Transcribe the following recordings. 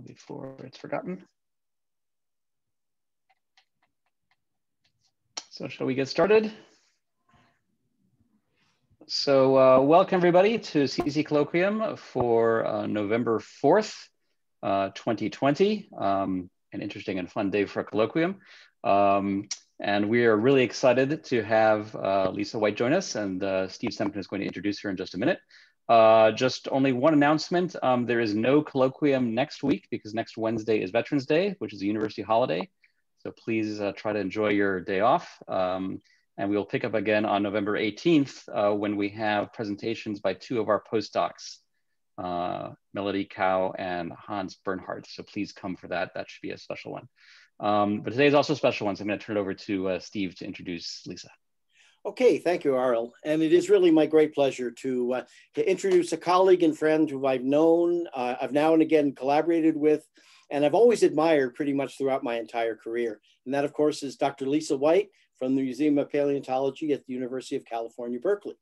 before it's forgotten. So shall we get started? So welcome everybody to CC Colloquium for November 4th, 2020. An interesting and fun day for a colloquium. And we are really excited to have Lisa White join us, and Steve Semken is going to introduce her in just a minute. Just only one announcement. There is no colloquium next week because next Wednesday is Veterans Day, which is a university holiday. So please try to enjoy your day off. And we'll pick up again on November 18th when we have presentations by two of our postdocs, Melody Cow and Hans Bernhardt. So please come for that. That should be a special one. But today is also a special one. So I'm going to turn it over to Steve to introduce Lisa. Okay, thank you, Ariel. And it is really my great pleasure to introduce a colleague and friend who I've known, I've now and again collaborated with, and I've always admired pretty much throughout my entire career. And that, of course, is Dr. Lisa White from the Museum of Paleontology at the University of California, Berkeley.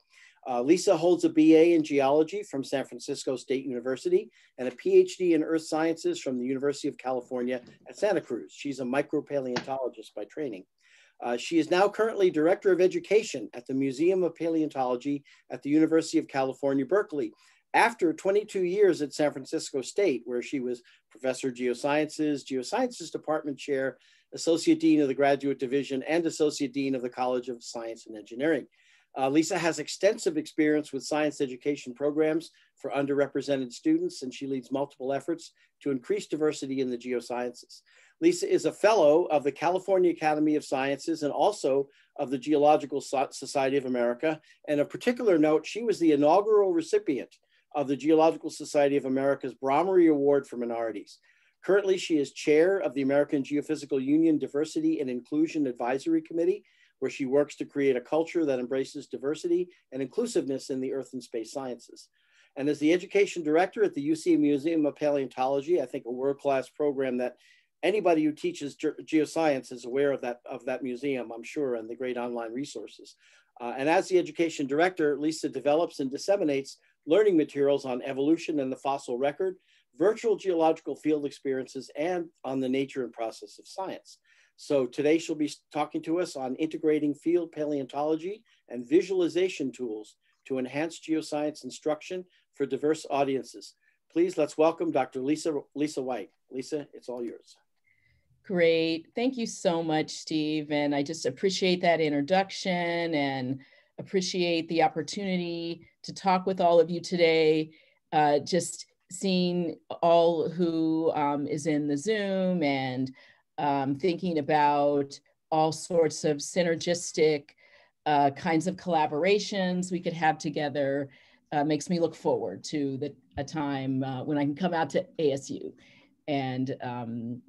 Lisa holds a BA in geology from San Francisco State University and a PhD in earth sciences from the University of California at Santa Cruz. She's a micropaleontologist by training. She is now currently Director of Education at the Museum of Paleontology at the University of California, Berkeley, after 22 years at San Francisco State, where she was Professor of Geosciences Department Chair, Associate Dean of the Graduate Division, and Associate Dean of the College of Science and Engineering. Lisa has extensive experience with science education programs for underrepresented students, and she leads multiple efforts to increase diversity in the geosciences. Lisa is a fellow of the California Academy of Sciences and also of the Geological Society of America. And of particular note, she was the inaugural recipient of the Geological Society of America's Brommery Award for Minorities. Currently, she is chair of the American Geophysical Union Diversity and Inclusion Advisory Committee, where she works to create a culture that embraces diversity and inclusiveness in the earth and space sciences. And as the education director at the UC Museum of Paleontology, I think a world-class program that anybody who teaches geoscience is aware of that museum, I'm sure, and the great online resources. And as the education director, Lisa develops and disseminates learning materials on evolution and the fossil record, virtual geological field experiences, and on the nature and process of science. So today she'll be talking to us on integrating field paleontology and visualization tools to enhance geoscience instruction for diverse audiences. Please, let's welcome Dr. Lisa White. Lisa, it's all yours. Great. Thank you so much, Steve. And I just appreciate that introduction and appreciate the opportunity to talk with all of you today. Just seeing all who is in the Zoom and thinking about all sorts of synergistic kinds of collaborations we could have together makes me look forward to a time when I can come out to ASU and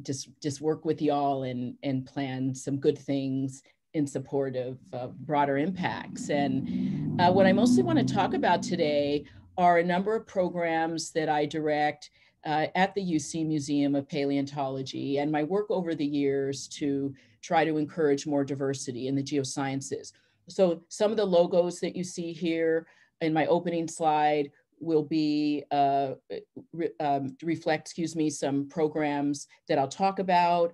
just work with y'all and plan some good things in support of broader impacts. And what I mostly want to talk about today are a number of programs that I direct at the UC Museum of Paleontology and my work over the years to try to encourage more diversity in the geosciences. So some of the logos that you see here in my opening slide will be reflect, some programs that I'll talk about.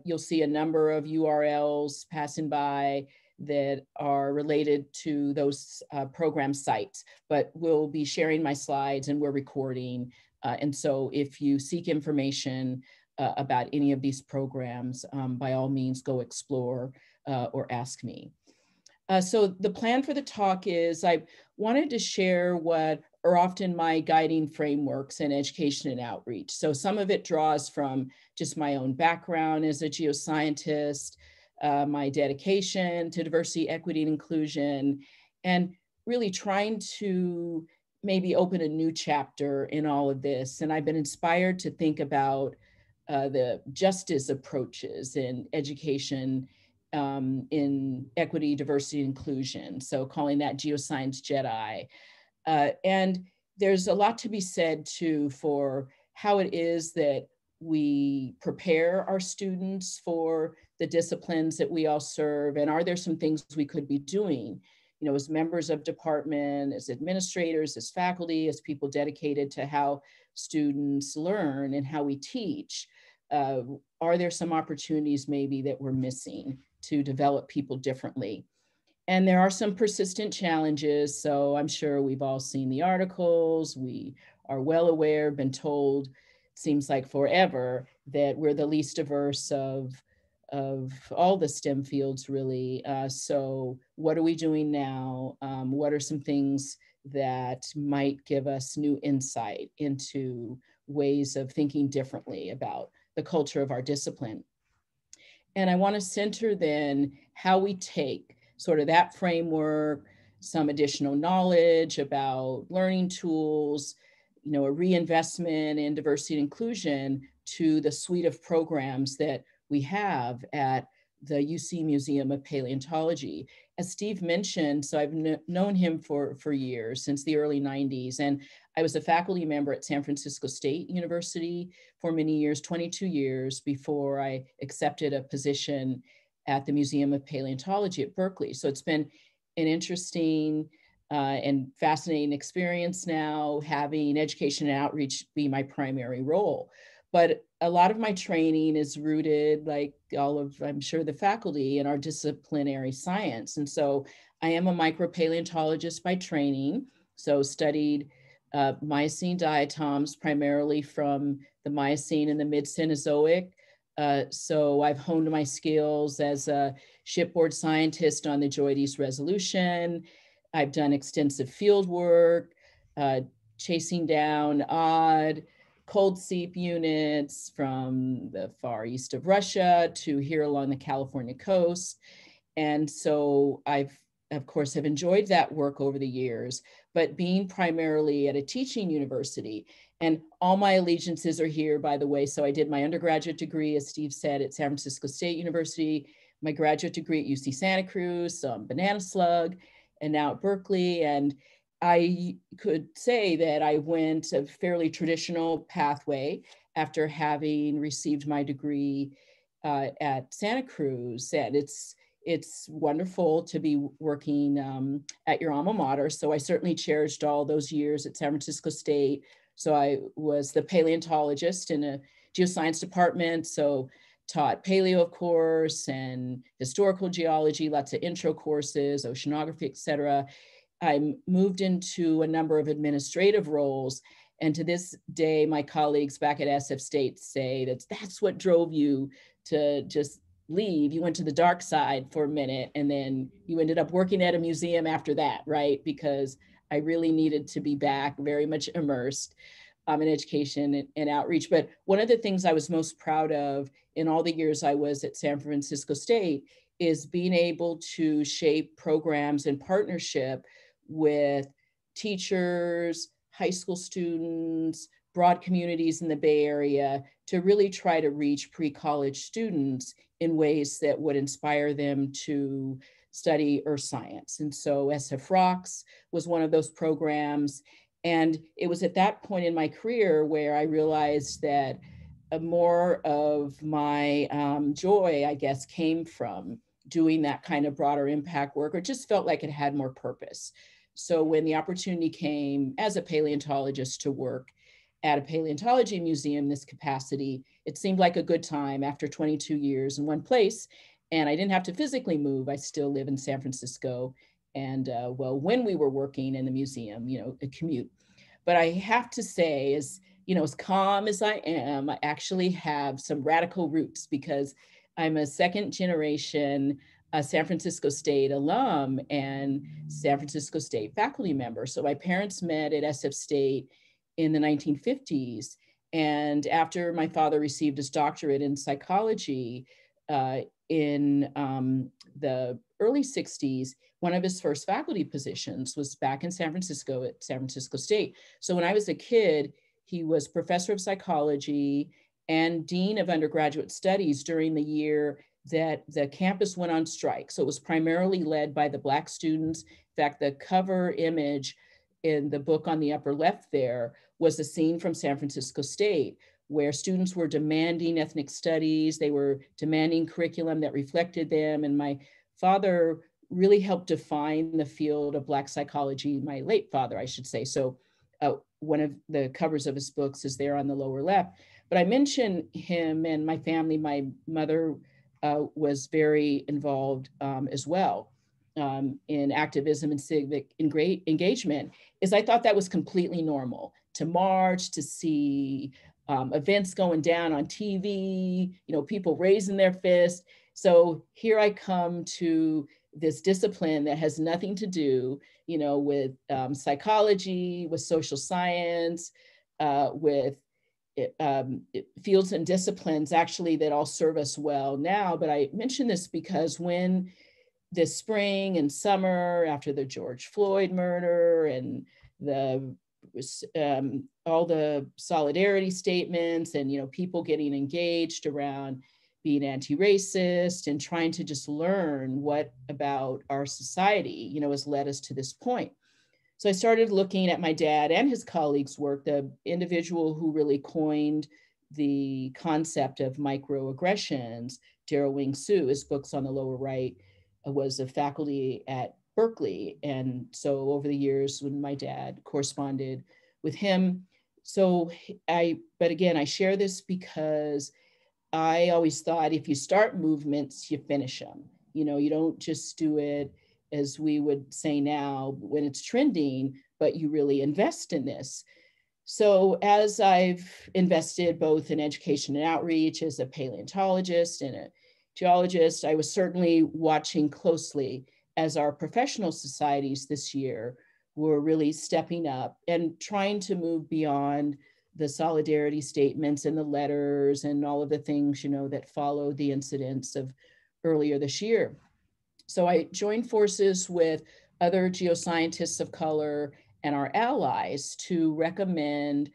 You'll see a number of URLs passing by that are related to those program sites, but we'll be sharing my slides and we're recording. And so if you seek information about any of these programs, by all means, go explore or ask me. So the plan for the talk is I wanted to share what are often my guiding frameworks in education and outreach. So some of it draws from just my own background as a geoscientist, my dedication to diversity, equity, and inclusion, and really trying to maybe open a new chapter in all of this. And I've been inspired to think about the justice approaches in education in equity, diversity, and inclusion. So calling that Geoscience JEDI. And there's a lot to be said too for how it is that we prepare our students for the disciplines that we all serve. And are there some things we could be doing, you know, as members of department, as administrators, as faculty, as people dedicated to how students learn and how we teach. Are there some opportunities maybe that we're missing to develop people differently? And there are some persistent challenges. So I'm sure we've all seen the articles. We are well aware, been told, seems like forever, that we're the least diverse of all the STEM fields, really. So what are we doing now? What are some things that might give us new insight into ways of thinking differently about the culture of our discipline? And I want to center then how we take sort of that framework, some additional knowledge about learning tools, you know, a reinvestment in diversity and inclusion to the suite of programs that we have at the UC Museum of Paleontology. As Steve mentioned, so I've known him for years, since the early 90s. And I was a faculty member at San Francisco State University for many years, 22 years, before I accepted a position at the Museum of Paleontology at Berkeley. So it's been an interesting and fascinating experience now, having education and outreach be my primary role. But a lot of my training is rooted, like all of, I'm sure, the faculty in our disciplinary science. And so I am a micropaleontologist by training, so studied Miocene diatoms, primarily from the Miocene and the mid-Cenozoic. So I've honed my skills as a shipboard scientist on the JEDI's resolution. I've done extensive field work, chasing down odd cold seep units from the far east of Russia to here along the California coast. And so I've, of course, have enjoyed that work over the years, but being primarily at a teaching university, and all my allegiances are here, by the way. So I did my undergraduate degree, as Steve said, at San Francisco State University, my graduate degree at UC Santa Cruz, some banana slug, and now at Berkeley. And I could say that I went a fairly traditional pathway after having received my degree at Santa Cruz. And it's wonderful to be working at your alma mater. So I certainly cherished all those years at San Francisco State. So I was the paleontologist in a geoscience department. So taught paleo, of course, and historical geology, lots of intro courses, oceanography, et cetera. I moved into a number of administrative roles. And to this day, my colleagues back at SF State say that's what drove you to just leave. You went to the dark side for a minute, and then you ended up working at a museum after that, right? Because I really needed to be back, very much immersed in education and outreach. But one of the things I was most proud of in all the years I was at San Francisco State is being able to shape programs in partnership with teachers, high school students, broad communities in the Bay Area to really try to reach pre-college students in ways that would inspire them to study earth science. And so SF Rocks was one of those programs. And it was at that point in my career where I realized that more of my joy, I guess, came from doing that kind of broader impact work, or just felt like it had more purpose. So when the opportunity came as a paleontologist to work at a paleontology museum in this capacity, it seemed like a good time after 22 years in one place. And I didn't have to physically move. I still live in San Francisco. And well, when we were working in the museum, you know, a commute. But I have to say, as you know, as calm as I am, I actually have some radical roots because I'm a second generation San Francisco State alum and San Francisco State faculty member. So my parents met at SF State in the 1950s. And after my father received his doctorate in psychology in the early 60s, one of his first faculty positions was back in San Francisco at San Francisco State. So when I was a kid, he was professor of psychology and dean of undergraduate studies during the year that the campus went on strike. So it was primarily led by the Black students. In fact, the cover image in the book on the upper left there was a scene from San Francisco State where students were demanding ethnic studies. They were demanding curriculum that reflected them. And my father really helped define the field of Black psychology, my late father, I should say. So one of the covers of his books is there on the lower left. But I mention him and my family. My mother was very involved as well in activism and civic engagement, is I thought that was completely normal to march, to see events going down on TV, people raising their fist. So here I come to this discipline that has nothing to do, with psychology, with social science, with fields and disciplines actually that all serve us well now. But I mention this because when this spring and summer, after the George Floyd murder and the all the solidarity statements and people getting engaged around being anti-racist and trying to just learn what about our society has led us to this point. So I started looking at my dad and his colleagues' work. The individual who really coined the concept of microaggressions, Daryl Wing Su, his books on the lower right, was a faculty at Berkeley. And so over the years when my dad corresponded with him, but again, I share this because I always thought if you start movements, you finish them. You don't just do it, as we would say now, when it's trending, but you really invest in this. So as I've invested both in education and outreach as a paleontologist and a geologist, I was certainly watching closely as our professional societies this year were really stepping up and trying to move beyond the solidarity statements and the letters and all of the things, that followed the incidents of earlier this year. So I joined forces with other geoscientists of color and our allies to recommend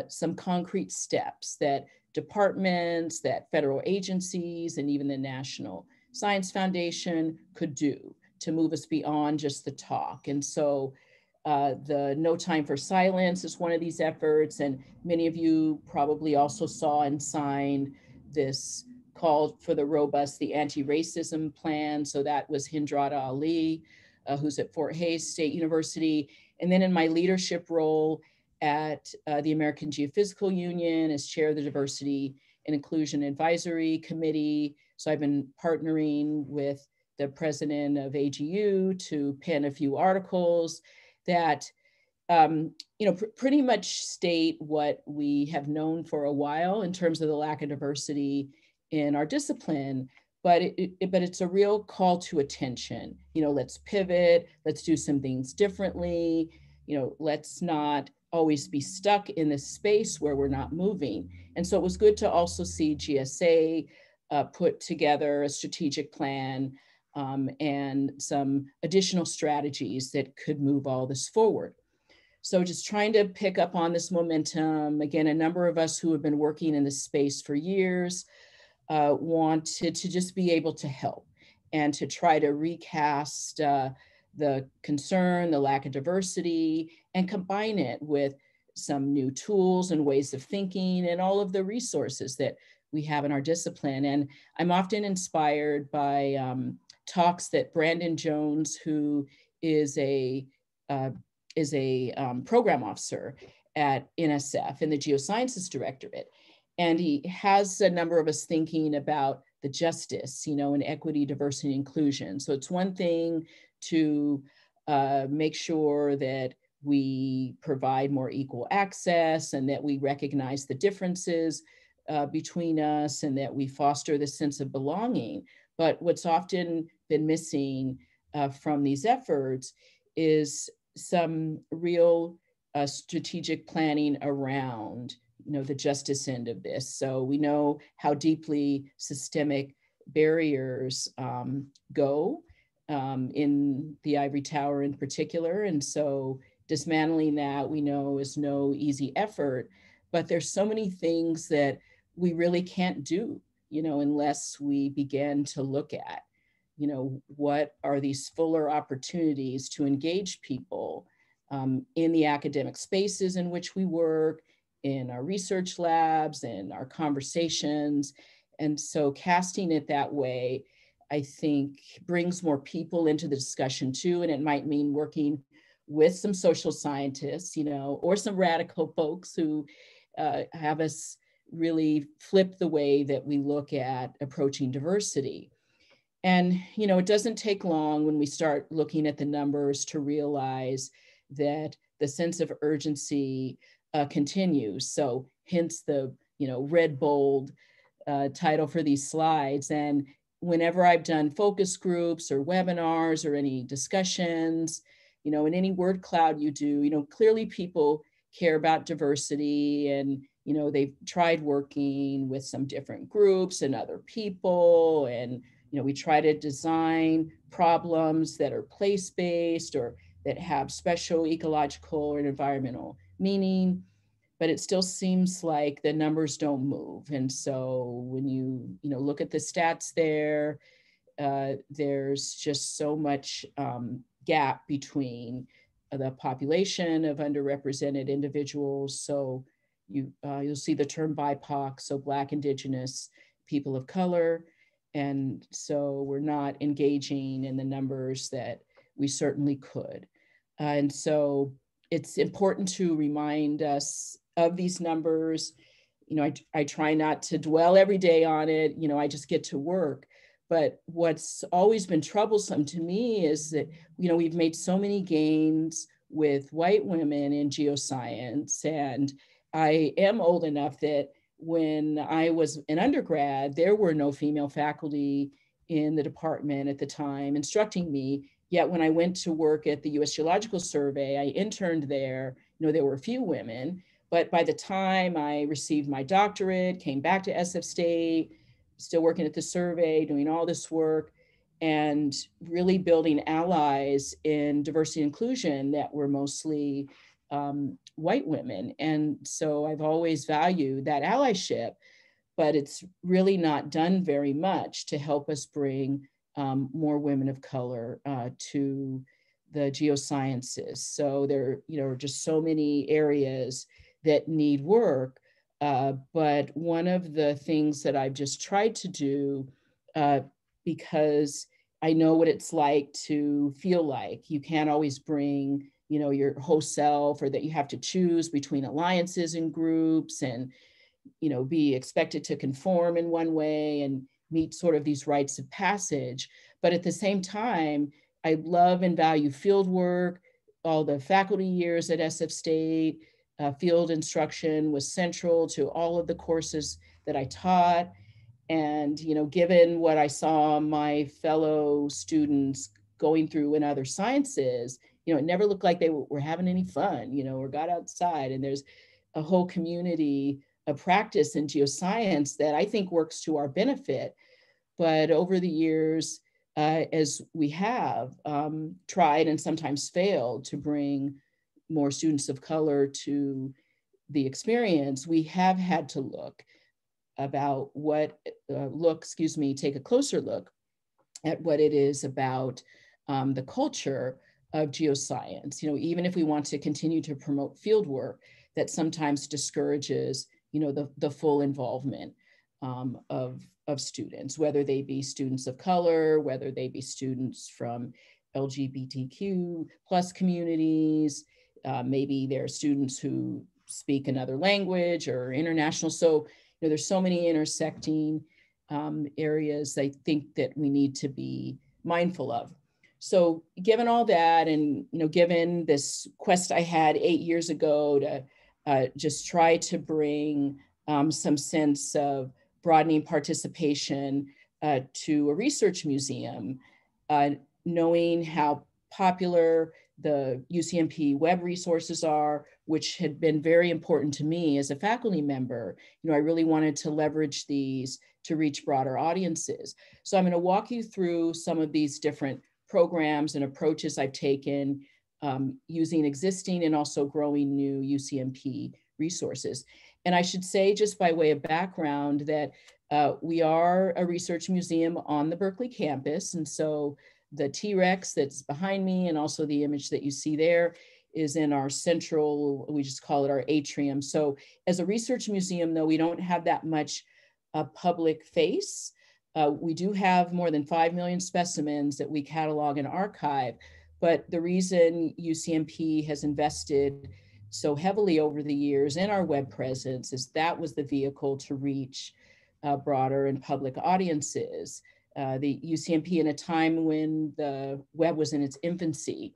some concrete steps that departments, that federal agencies, and even the National Science Foundation could do to move us beyond just the talk. And so the No Time for Silence is one of these efforts, and many of you probably also saw and signed this call for the anti-racism plan. So that was Hindrada Ali, who's at Fort Hays State University. And then in my leadership role at the American Geophysical Union as chair of the Diversity and Inclusion Advisory Committee. So I've been partnering with the president of AGU to pen a few articles that pretty much state what we have known for a while in terms of the lack of diversity in our discipline, but it's a real call to attention. Let's pivot, let's do some things differently. Let's not always be stuck in this space where we're not moving. And so it was good to also see GSA put together a strategic plan and some additional strategies that could move all this forward. So just trying to pick up on this momentum. Again, a number of us who have been working in this space for years wanted to just be able to help and to try to recast the concern, the lack of diversity, and combine it with some new tools and ways of thinking and all of the resources that we have in our discipline. And I'm often inspired by talks that Brandon Jones, who is a program officer at NSF and the Geosciences Directorate. And he has a number of us thinking about the justice, and equity, diversity, and inclusion. So it's one thing to make sure that we provide more equal access and that we recognize the differences between us and that we foster the sense of belonging. But what's often been missing from these efforts is some real strategic planning around the justice end of this. So we know how deeply systemic barriers go in the ivory tower in particular. And so dismantling that, we know, is no easy effort, but there's so many things that we really can't do, unless we begin to look at, what are these fuller opportunities to engage people in the academic spaces in which we work, in our research labs and our conversations. And so casting it that way, I think, brings more people into the discussion too. And it might mean working with some social scientists, you know, or some radical folks who have us really flip the way that we look at approaching diversity. And, you know, it doesn't take long when we start looking at the numbers to realize that the sense of urgency continues. So hence the, you know, red bold title for these slides. And whenever I've done focus groups or webinars or any discussions, you know, in any word cloud you do, you know, clearly people care about diversity, and, you know, they've tried working with some different groups and other people. And, you know, we try to design problems that are place-based or that have special ecological or environmental meaning, but it still seems like the numbers don't move. And so when you know, look at the stats there, there's just so much gap between the population of underrepresented individuals. So you'll see the term BIPOC, so Black, Indigenous, people of color. And so we're not engaging in the numbers that we certainly could. And so it's important to remind us of these numbers. You know, I try not to dwell every day on it. You know, I just get to work. But what's always been troublesome to me is that, you know, we've made so many gains with white women in geoscience. And I am old enough that when I was an undergrad, there were no female faculty in the department at the time instructing me. Yet when I went to work at the US Geological Survey, I interned there, you know, there were a few women. But by the time I received my doctorate, came back to SF State, still working at the survey, doing all this work, and really building allies in diversity and inclusion that were mostly white women. And so I've always valued that allyship, but it's really not done very much to help us bring more women of color to the geosciences. So there, you know, are just so many areas that need work. But one of the things that I've just tried to do, because I know what it's like to feel like you can't always bring, you know, your whole self, or that you have to choose between alliances and groups, and, you know, be expected to conform in one way and meet sort of these rites of passage. But at the same time, I love and value field work. All the faculty years at SF State, field instruction was central to all of the courses that I taught. And, you know, given what I saw my fellow students going through in other sciences, you know, it never looked like they were having any fun, you know, or got outside. And there's a whole community of practice in geoscience that I think works to our benefit. But over the years, as we have tried and sometimes failed to bring more students of color to the experience, we have had to take a closer look at what it is about the culture of geoscience. You know, even if we want to continue to promote field work, that sometimes discourages, you know, the full involvement of students, whether they be students of color, whether they be students from LGBTQ plus communities, maybe they're students who speak another language or international. So, you know, there's so many intersecting areas I think that we need to be mindful of. So given all that, and, you know, given this quest I had 8 years ago to just try to bring some sense of broadening participation to a research museum, knowing how popular the UCMP web resources are, which had been very important to me as a faculty member. You know, I really wanted to leverage these to reach broader audiences. So I'm going to walk you through some of these different programs and approaches I've taken using existing and also growing new UCMP resources. And I should say, just by way of background, that we are a research museum on the Berkeley campus. And so the T-Rex that's behind me, and also the image that you see there, is in our central, we just call it our atrium. So as a research museum, though, we don't have that much public face. We do have more than 5 million specimens that we catalog and archive, But the reason UCMP has invested so heavily over the years in our web presence is that was the vehicle to reach broader and public audiences. The UCMP, in a time when the web was in its infancy,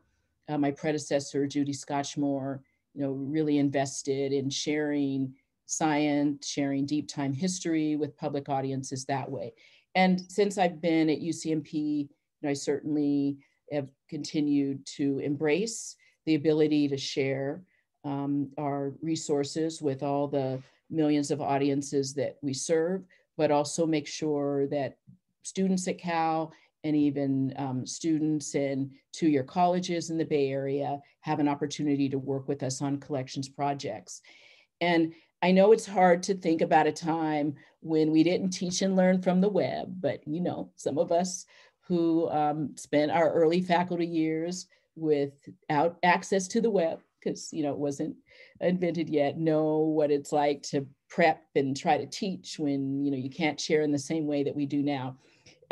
my predecessor, Judy Scotchmore, really invested in sharing science, sharing deep time history with public audiences that way. And since I've been at UCMP, I certainly have continued to embrace the ability to share our resources with all the millions of audiences that we serve, but also make sure that students at Cal and even students in two-year colleges in the Bay Area have an opportunity to work with us on collections projects. And I know it's hard to think about a time when we didn't teach and learn from the web, but some of us who spent our early faculty years without access to the web, because it wasn't invented yet, know what it's like to prep and try to teach when you can't share in the same way that we do now.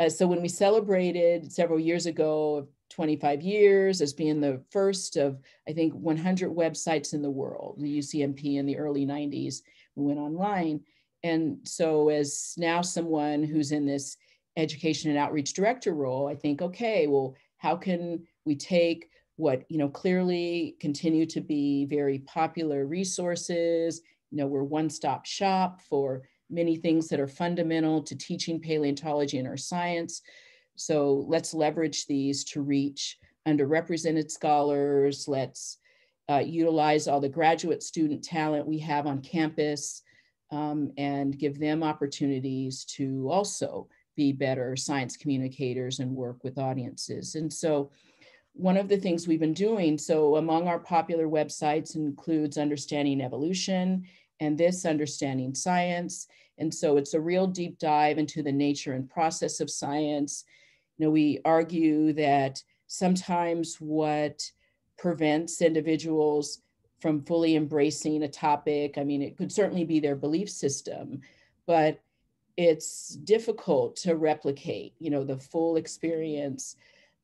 So when we celebrated several years ago 25 years as being the first of, I think, 100 websites in the world, the UCMP in the early 90s, we went online. And so as now someone who's in this education and outreach director role, I think, okay, well, how can we take what clearly continue to be very popular resources? We're one-stop shop for many things that are fundamental to teaching paleontology and earth science. So let's leverage these to reach underrepresented scholars. Let's utilize all the graduate student talent we have on campus and give them opportunities to also be better science communicators and work with audiences. And so one of the things we've been doing, so among our popular websites includes Understanding Evolution and this Understanding Science. And so it's a real deep dive into the nature and process of science. We argue that sometimes what prevents individuals from fully embracing a topic, it could certainly be their belief system, but it's difficult to replicate, the full experience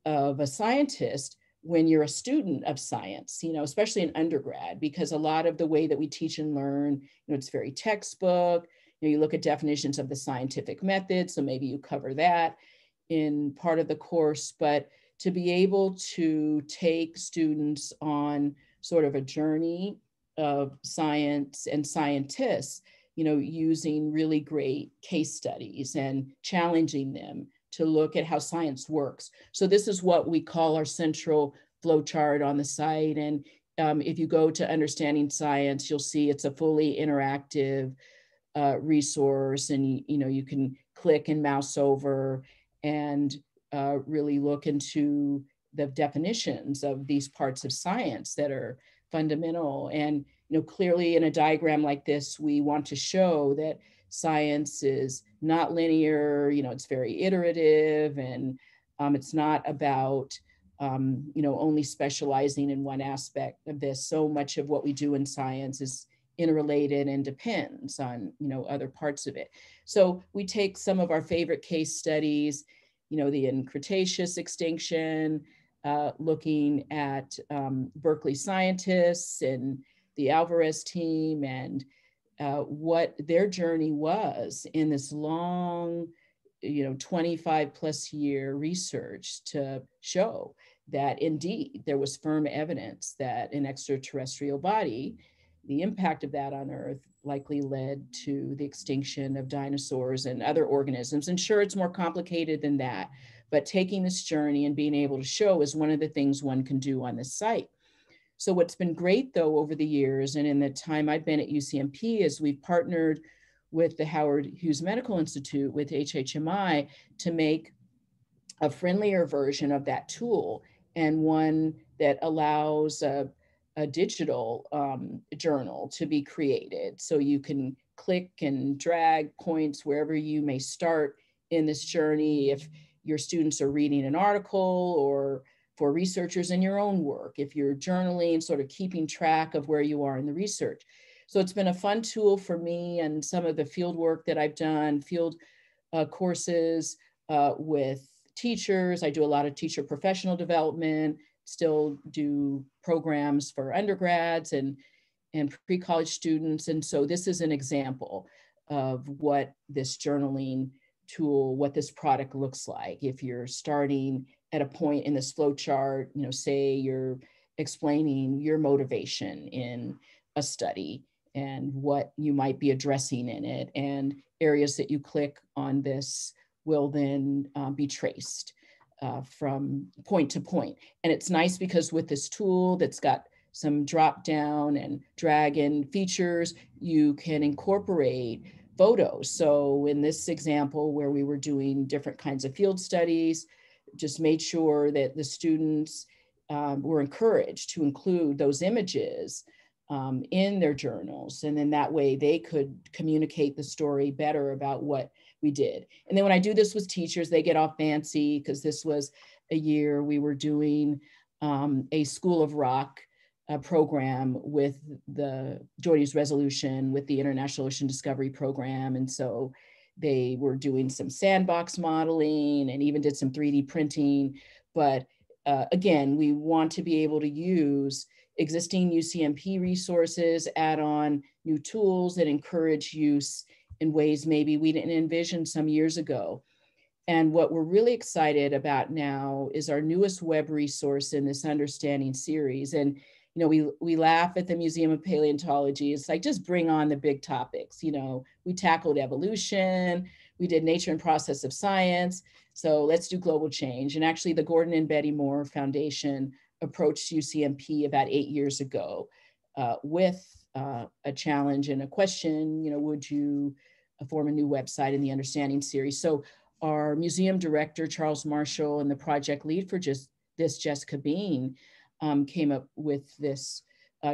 of a scientist when you're a student of science, especially in undergrad, because a lot of the way that we teach and learn, it's very textbook. You look at definitions of the scientific method, so maybe you cover that in part of the course, but to be able to take students on sort of a journey of science and scientists, using really great case studies and challenging them to look at how science works. So this is what we call our central flowchart on the site. And if you go to Understanding Science, you'll see it's a fully interactive resource, and you can click and mouse over and really look into the definitions of these parts of science that are fundamental. And clearly in a diagram like this, we want to show that science is not linear, it's very iterative, and it's not about only specializing in one aspect of this. So much of what we do in science is interrelated and depends on other parts of it. So we take some of our favorite case studies, the Cretaceous extinction, looking at Berkeley scientists and the Alvarez team and what their journey was in this long, 25 plus year research to show that indeed there was firm evidence that an extraterrestrial body, the impact of that on Earth likely led to the extinction of dinosaurs and other organisms. And sure, it's more complicated than that, but taking this journey and being able to show is one of the things one can do on this site. So what's been great though over the years and in the time I've been at UCMP is we've partnered with the Howard Hughes Medical Institute with HHMI to make a friendlier version of that tool, and one that allows a digital journal to be created. So you can click and drag points wherever you may start in this journey. If your students are reading an article, or for researchers in your own work, if you're journaling, sort of keeping track of where you are in the research. So it's been a fun tool for me and some of the field work that I've done, field courses with teachers. I do a lot of teacher professional development. still do programs for undergrads and pre-college students. And so this is an example of what this journaling tool, what this product looks like. If you're starting at a point in this flow chart, you know, say you're explaining your motivation in a study and what you might be addressing in it, and areas that you click on this will then be traced from point to point. And it's nice because with this tool that's got some drop down and drag in features, you can incorporate photos. So in this example where we were doing different kinds of field studies, just made sure that the students were encouraged to include those images in their journals. And then that way they could communicate the story better about what we did. And then when I do this with teachers, they get all fancy because this was a year we were doing a School of Rock program with the JEDI's resolution with the International Ocean Discovery Program. And so they were doing some sandbox modeling and even did some 3D printing. But again, we want to be able to use existing UCMP resources, add on new tools that encourage use in ways maybe we didn't envision some years ago. And what we're really excited about now is our newest web resource in this understanding series. And you know, we laugh at the Museum of Paleontology. It's like, just bring on the big topics. You know, we tackled evolution, we did nature and process of science. So let's do global change. And actually the Gordon and Betty Moore Foundation approached UCMP about 8 years ago with a challenge and a question, you know, would you form a new website in the Understanding series? So our museum director, Charles Marshall, and the project lead for this, Jessica Bean, came up with this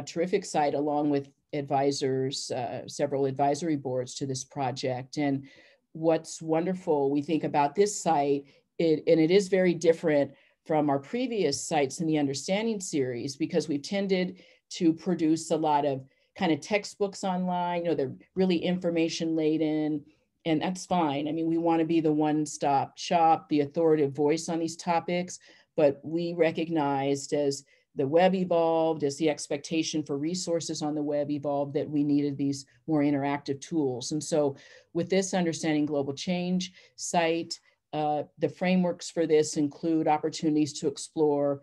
terrific site along with advisors, several advisory boards to this project. And what's wonderful, we think about this site, and it is very different from our previous sites in the Understanding series because we've tended to produce a lot of kind of textbooks online. You know, they're really information laden, and that's fine. I mean, we want to be the one-stop shop, the authoritative voice on these topics, but we recognized as the web evolved, as the expectation for resources on the web evolved, that we needed these more interactive tools. And so with this Understanding Global Change site, the frameworks for this include opportunities to explore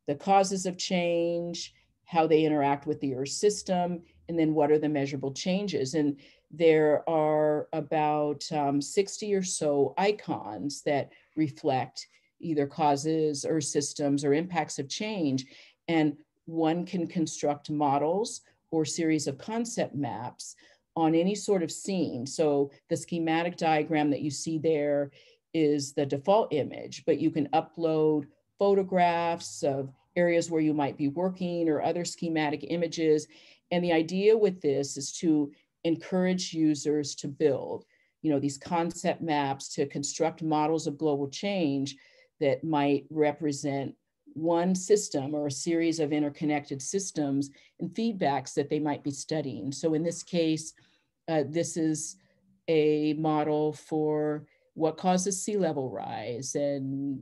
the causes of change, how they interact with the Earth system, and then what are the measurable changes. And there are about 60 or so icons that reflect either causes or systems or impacts of change. And one can construct models or series of concept maps on any sort of scene. So the schematic diagram that you see there is the default image, but you can upload photographs of areas where you might be working or other schematic images. And the idea with this is to encourage users to build, you know, these concept maps to construct models of global change that might represent one system or a series of interconnected systems and feedbacks that they might be studying. So in this case, this is a model for what causes sea level rise. And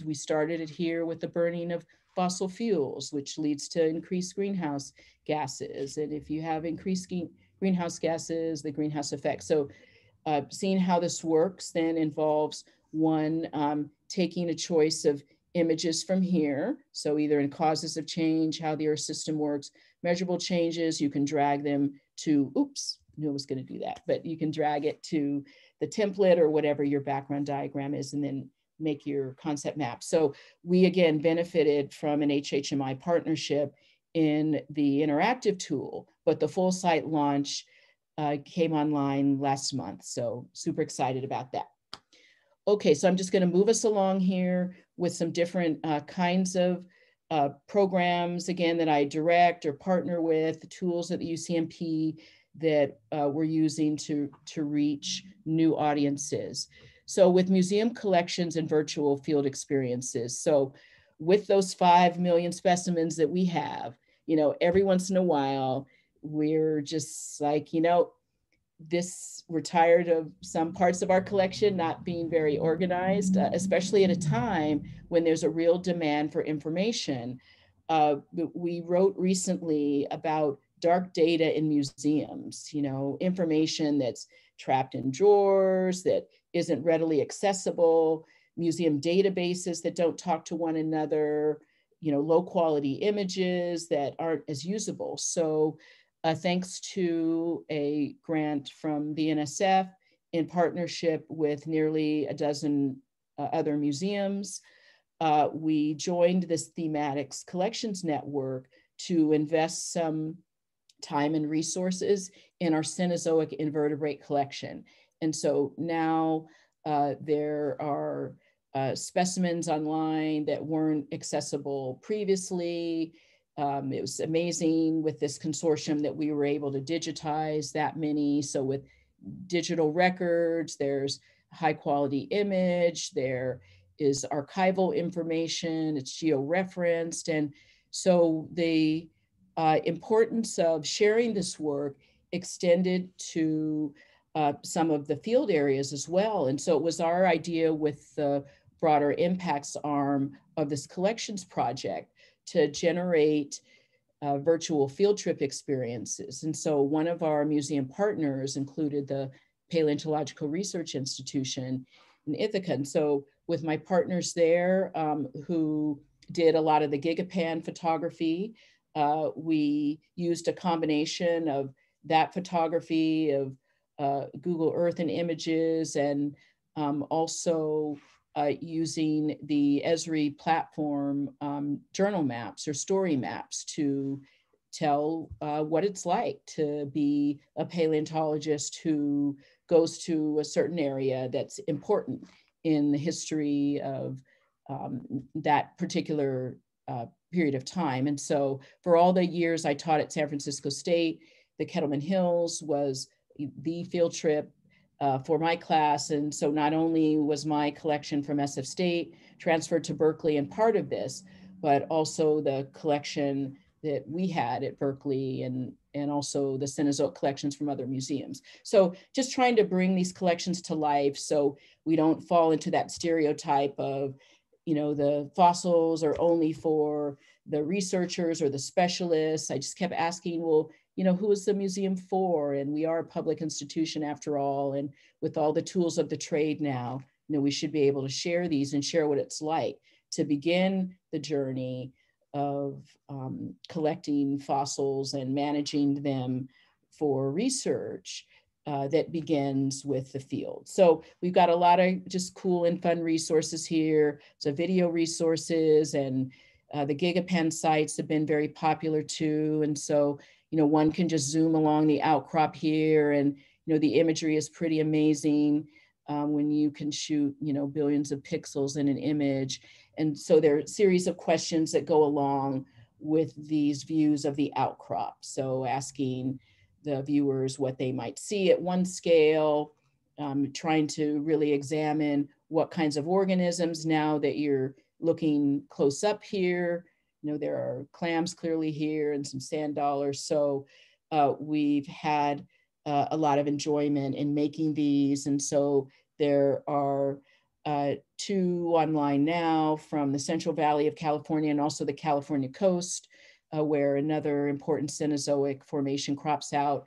we started it here with the burning of fossil fuels, which leads to increased greenhouse gases. And if you have increased greenhouse gases, the greenhouse effect. So seeing how this works then involves one, taking a choice of images from here. So either in causes of change, how the Earth system works, measurable changes, you can drag them to, oops, knew I was going to do that, but you can drag it to the template or whatever your background diagram is, and then make your concept map. So we again benefited from an HHMI partnership in the interactive tool, but the full site launch came online last month. So super excited about that. Okay, so I'm just going to move us along here with some different kinds of programs, again, that I direct or partner with, the tools at the UCMP that we're using to reach new audiences. So with museum collections and virtual field experiences. So with those 5 million specimens that we have, you know, every once in a while, we're just like, you know, we're tired of some parts of our collection not being very organized, especially at a time when there's a real demand for information. We wrote recently about dark data in museums, information that's trapped in drawers, that isn't readily accessible, museum databases that don't talk to one another, low quality images that aren't as usable. So thanks to a grant from the NSF in partnership with nearly a dozen other museums, we joined this thematics collections network to invest some time and resources in our Cenozoic invertebrate collection. And so now there are specimens online that weren't accessible previously. It was amazing with this consortium that we were able to digitize that many. So with digital records, there's high quality image, there is archival information, it's geo-referenced. And so the importance of sharing this work extended to some of the field areas as well. And so it was our idea with the broader impacts arm of this collections project to generate virtual field trip experiences. And so one of our museum partners included the Paleontological Research Institution in Ithaca. And so with my partners there who did a lot of the Gigapan photography, we used a combination of that photography of Google Earth and images, and also using the Esri platform journal maps or story maps to tell what it's like to be a paleontologist who goes to a certain area that's important in the history of that particular period of time. And so for all the years I taught at San Francisco State, the Kettleman Hills was the field trip for my class. And so not only was my collection from SF State transferred to Berkeley and part of this, but also the collection that we had at Berkeley and also the Cenozoic collections from other museums. So just trying to bring these collections to life so we don't fall into that stereotype of, the fossils are only for the researchers or the specialists. I just kept asking, well, who is the museum for? And we are a public institution after all. And with all the tools of the trade now, we should be able to share these and share what it's like to begin the journey of collecting fossils and managing them for research that begins with the field. So we've got a lot of just cool and fun resources here. So video resources and the Gigapan sites have been very popular too. And so, one can just zoom along the outcrop here and, the imagery is pretty amazing when you can shoot, billions of pixels in an image. And so there are a series of questions that go along with these views of the outcrop. So asking the viewers what they might see at one scale, trying to really examine what kinds of organisms now that you're looking close up here. There are clams clearly here and some sand dollars. So we've had a lot of enjoyment in making these. And so there are 2 online now from the Central Valley of California and also the California coast, where another important Cenozoic formation crops out.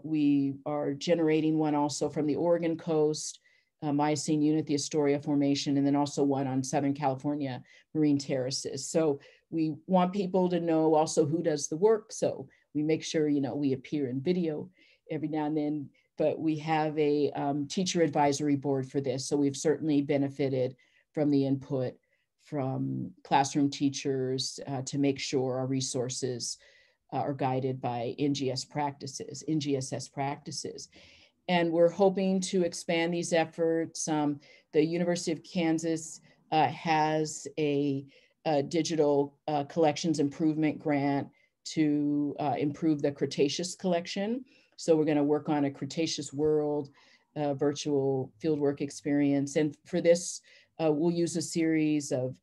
We are generating one also from the Oregon coast, Miocene unit, the Astoria formation, and then also one on Southern California marine terraces. So we want people to know also who does the work. So we make sure, we appear in video every now and then, but we have a teacher advisory board for this. So we've certainly benefited from the input from classroom teachers to make sure our resources are guided by NGSS practices. And we're hoping to expand these efforts. The University of Kansas has a digital collections improvement grant to improve the Cretaceous collection. So we're going to work on a Cretaceous world virtual fieldwork experience. And for this, we'll use a series of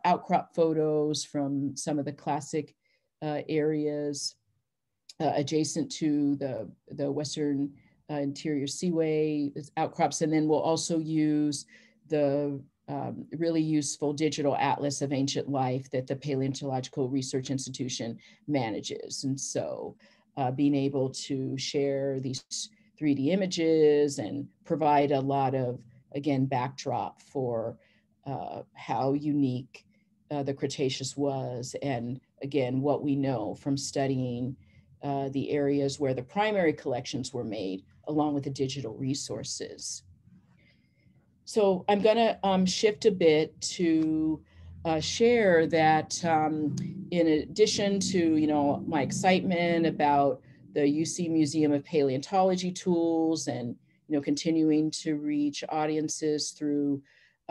outcrop photos from some of the classic areas adjacent to the Western Interior Seaway outcrops. And then we'll also use the really useful digital atlas of ancient life that the Paleontological Research Institution manages. And so being able to share these 3D images and provide a lot of, again, backdrop for how unique the Cretaceous was, and again, what we know from studying the areas where the primary collections were made, along with the digital resources. So I'm gonna shift a bit to share that in addition to, my excitement about the UC Museum of Paleontology tools and, continuing to reach audiences through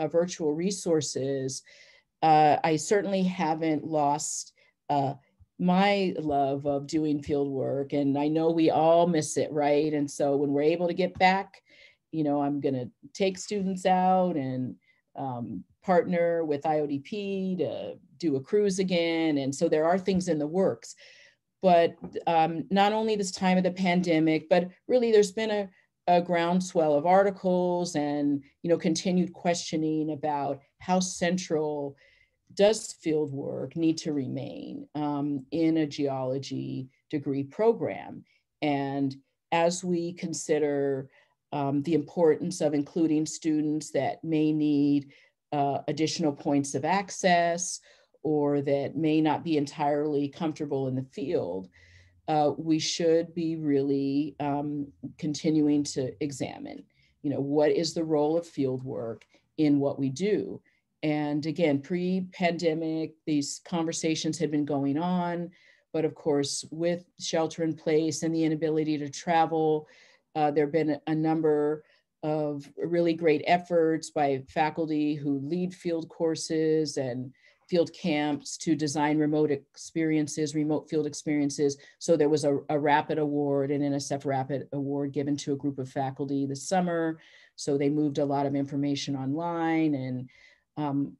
virtual resources, I certainly haven't lost my love of doing field work, and I know we all miss it, right? And so when we're able to get back, I'm going to take students out and partner with IODP to do a cruise again. And so there are things in the works. But not only this time of the pandemic, but really there's been a groundswell of articles and continued questioning about how central does field work need to remain in a geology degree program. And as we consider the importance of including students that may need additional points of access or that may not be entirely comfortable in the field, we should be really continuing to examine, what is the role of field work in what we do. And again, pre-pandemic, these conversations had been going on, but of course, with shelter in place and the inability to travel, there have been a number of really great efforts by faculty who lead field courses and field camps to design remote field experiences. So there was a RAPID award, an NSF RAPID award given to a group of faculty this summer. So they moved a lot of information online. And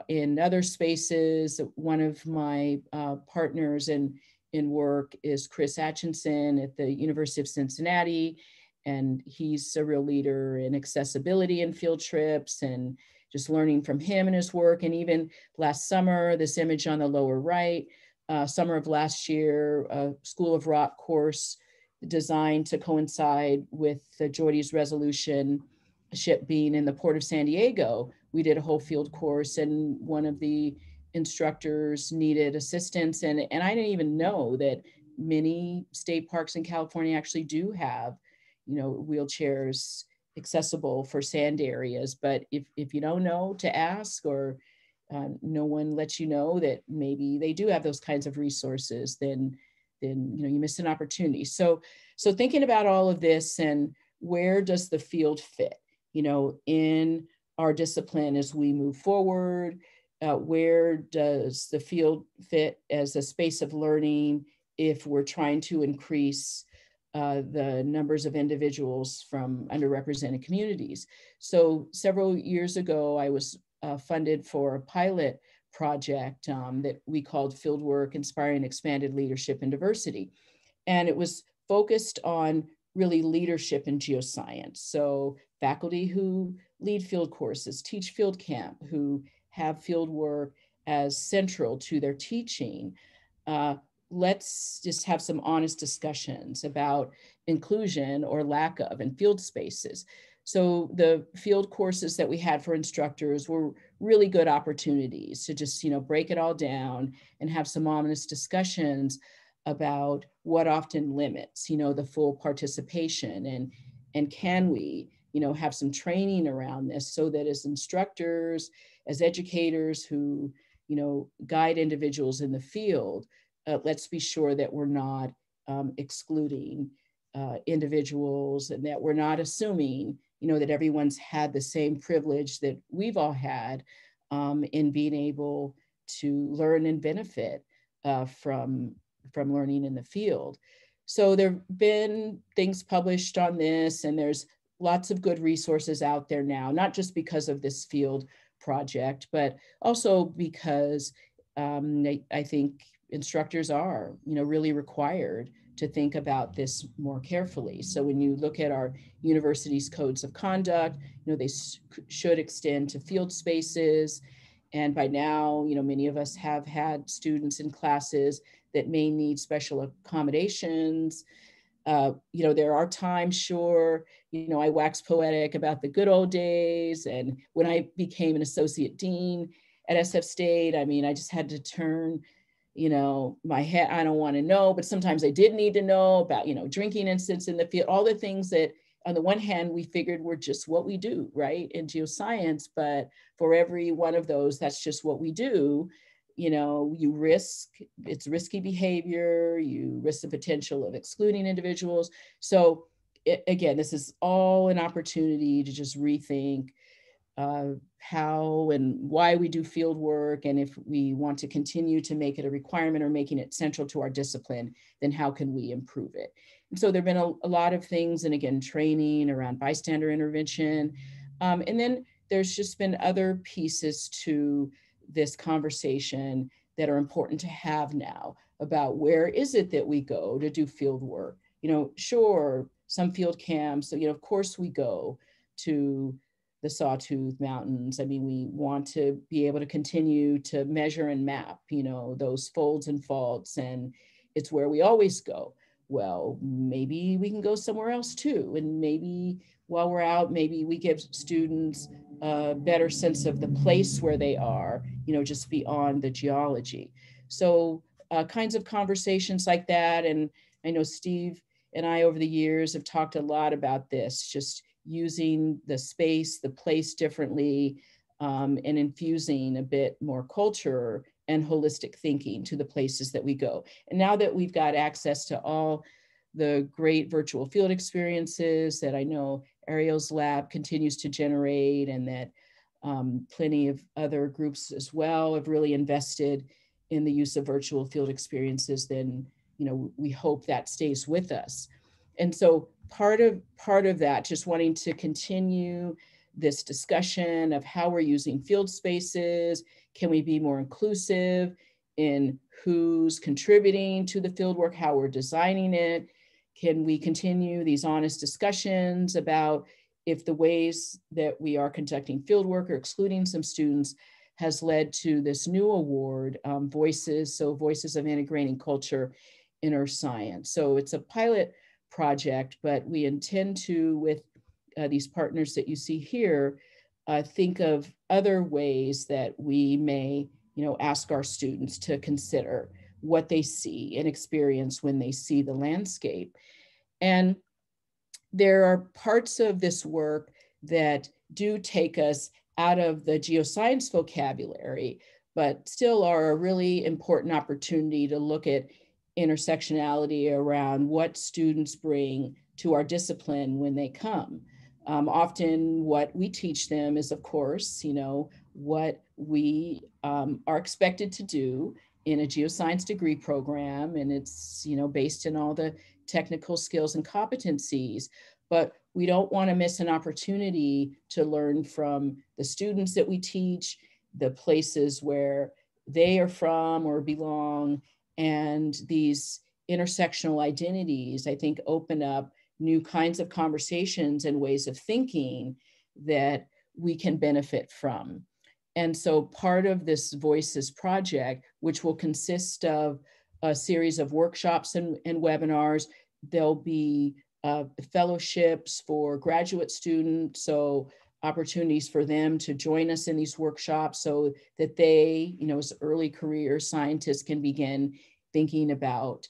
in other spaces, one of my partners in work is Chris Atchison at the University of Cincinnati. And he's a real leader in accessibility and field trips and just learning from him and his work. And even last summer, this image on the lower right, summer of last year, a School of Rock course designed to coincide with the JEDI's resolution ship being in the port of San Diego. We did a whole field course, and one of the instructors needed assistance. And I didn't even know that many state parks in California actually do have, wheelchairs accessible for sand areas. But if you don't know to ask, or no one lets you know that maybe they do have those kinds of resources, then you miss an opportunity. So thinking about all of this and where does the field fit, in our discipline as we move forward, where does the field fit as a space of learning if we're trying to increase the numbers of individuals from underrepresented communities. So several years ago, I was funded for a pilot project that we called Fieldwork, Inspiring Expanded Leadership and Diversity. And it was focused on really leadership in geoscience. So faculty who lead field courses, teach field camp, who have field work as central to their teaching. Let's just have some honest discussions about inclusion or lack of in field spaces. So the field courses that we had for instructors were really good opportunities to just, break it all down and have some honest discussions about what often limits, the full participation, and can we, have some training around this so that as instructors, as educators who, guide individuals in the field, let's be sure that we're not excluding individuals, and that we're not assuming, that everyone's had the same privilege that we've all had in being able to learn and benefit from learning in the field. So there have been things published on this, and there's lots of good resources out there now, not just because of this field project, but also because I think instructors are, really required to think about this more carefully. So when you look at our university's codes of conduct, they should extend to field spaces. And by now, many of us have had students in classes that may need special accommodations. There are times, sure, I wax poetic about the good old days. And when I became an associate dean at SF State, I just had to turn, my head, I don't want to know, but sometimes I did need to know about, drinking incidents in the field, all the things that on the one hand, we figured were just what we do, right, in geoscience, but for every one of those, that's just what we do. It's risky behavior, you risk the potential of excluding individuals. So again, this is all an opportunity to just rethink how and why we do field work. And if we want to continue to make it a requirement or making it central to our discipline, then how can we improve it? And so there've been a lot of things, and again, training around bystander intervention. And then there's just been other pieces to this conversation that are important to have now about where is it that we go to do field work. Sure, some field camps, so, of course we go to the Sawtooth Mountains. We want to be able to continue to measure and map, those folds and faults, and it's where we always go. Well, maybe we can go somewhere else too. And maybe while we're out, maybe we give students a better sense of the place where they are, just beyond the geology. So kinds of conversations like that. And I know Steve and I over the years have talked a lot about this, just using the space, the place differently, and infusing a bit more culture and holistic thinking to the places that we go. And now that we've got access to all the great virtual field experiences that I know Ariel's lab continues to generate, and that plenty of other groups as well have really invested in the use of virtual field experiences, then we hope that stays with us. And so part of that, just wanting to continue this discussion of how we're using field spaces. Can we be more inclusive in who's contributing to the field work, how we're designing it? Can we continue these honest discussions about if the ways that we are conducting field work or excluding some students has led to this new award, Voices of Integrating Culture in Earth Science. So it's a pilot project, but we intend to, with these partners that you see here, think of other ways that we may, ask our students to consider what they see and experience when they see the landscape. And there are parts of this work that do take us out of the geoscience vocabulary, but still are a really important opportunity to look at intersectionality around what students bring to our discipline when they come. Often what we teach them is, of course, what we are expected to do in a geoscience degree program, and it's, based in all the technical skills and competencies, but we don't want to miss an opportunity to learn from the students that we teach, the places where they are from or belong, and these intersectional identities, I think, open up new kinds of conversations and ways of thinking that we can benefit from. And so part of this Voices project, which will consist of a series of workshops and webinars, there'll be fellowships for graduate students, so opportunities for them to join us in these workshops so that they, as early career scientists, can begin thinking about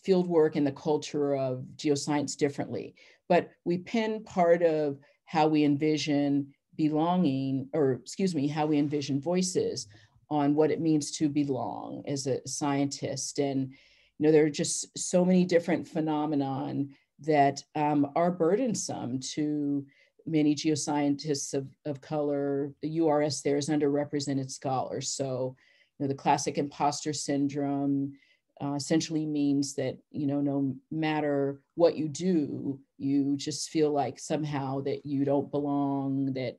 field work and the culture of geoscience differently. But we pin part of how we envision belonging, how we envision voices on what it means to belong as a scientist. And there are just so many different phenomenon that are burdensome to many geoscientists of color. The URS there is underrepresented scholars. So, the classic imposter syndrome essentially means that, no matter what you do, you just feel like somehow that you don't belong, that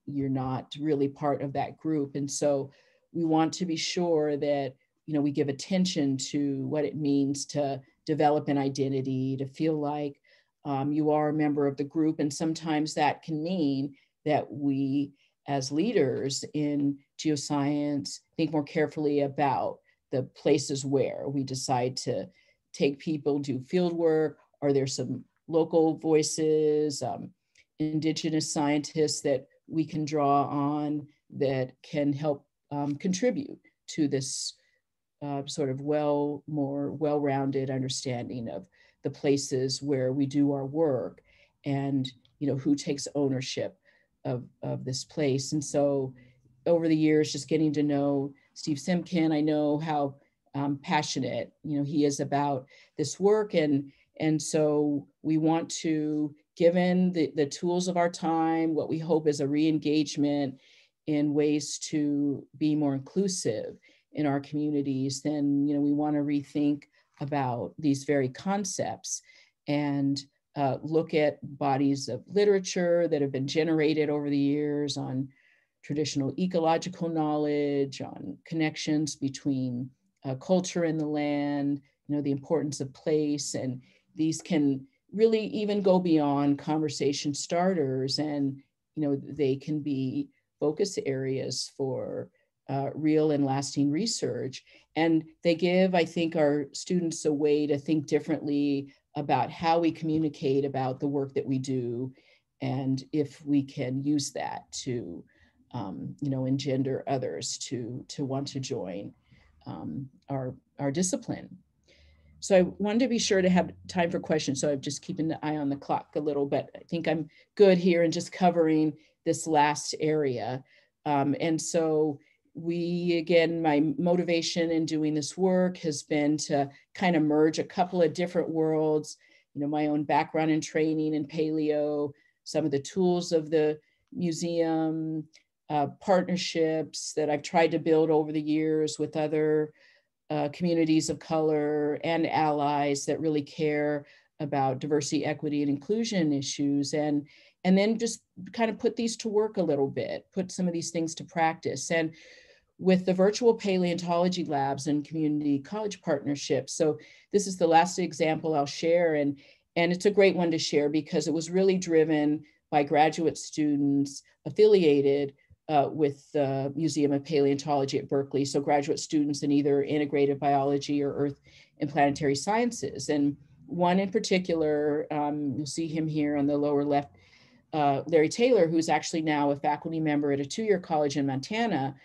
you're not really part of that group. And so we want to be sure that, we give attention to what it means to develop an identity, to feel like you are a member of the group. And sometimes that can mean that we, as leaders in geoscience, think more carefully about the places where we decide to take people, do field work. Are there some local voices, indigenous scientists that we can draw on that can help contribute to this sort of more well-rounded understanding of the places where we do our work, and who takes ownership of this place. And so over the years, just getting to know Steve Simkin, I know how passionate he is about this work, and so we want to, given the tools of our time, what we hope is a re-engagement in ways to be more inclusive in our communities, then we want to rethink about these very concepts and look at bodies of literature that have been generated over the years on traditional ecological knowledge, on connections between culture and the land, the importance of place. And these can really even go beyond conversation starters, and they can be focus areas for real and lasting research. And they give, I think, our students a way to think differently about how we communicate about the work that we do, and if we can use that to engender others to want to join our discipline. So I wanted to be sure to have time for questions. So I'm just keeping the eye on the clock a little, but I think I'm good here in just covering this last area. And so again, my motivation in doing this work has been to kind of merge a couple of different worlds, my own background and training in paleo, some of the tools of the museum, partnerships that I've tried to build over the years with other communities of color and allies that really care about diversity, equity, and inclusion issues, and then just kind of put these to work a little bit, put some of these things to practice. And with the virtual paleontology labs and community college partnerships. So this is the last example I'll share, and it's a great one to share because it was really driven by graduate students affiliated with the Museum of Paleontology at Berkeley. So graduate students in either integrated biology or earth and planetary sciences. And one in particular, you'll see him here on the lower left, Larry Taylor, who's actually now a faculty member at a 2-year college in Montana,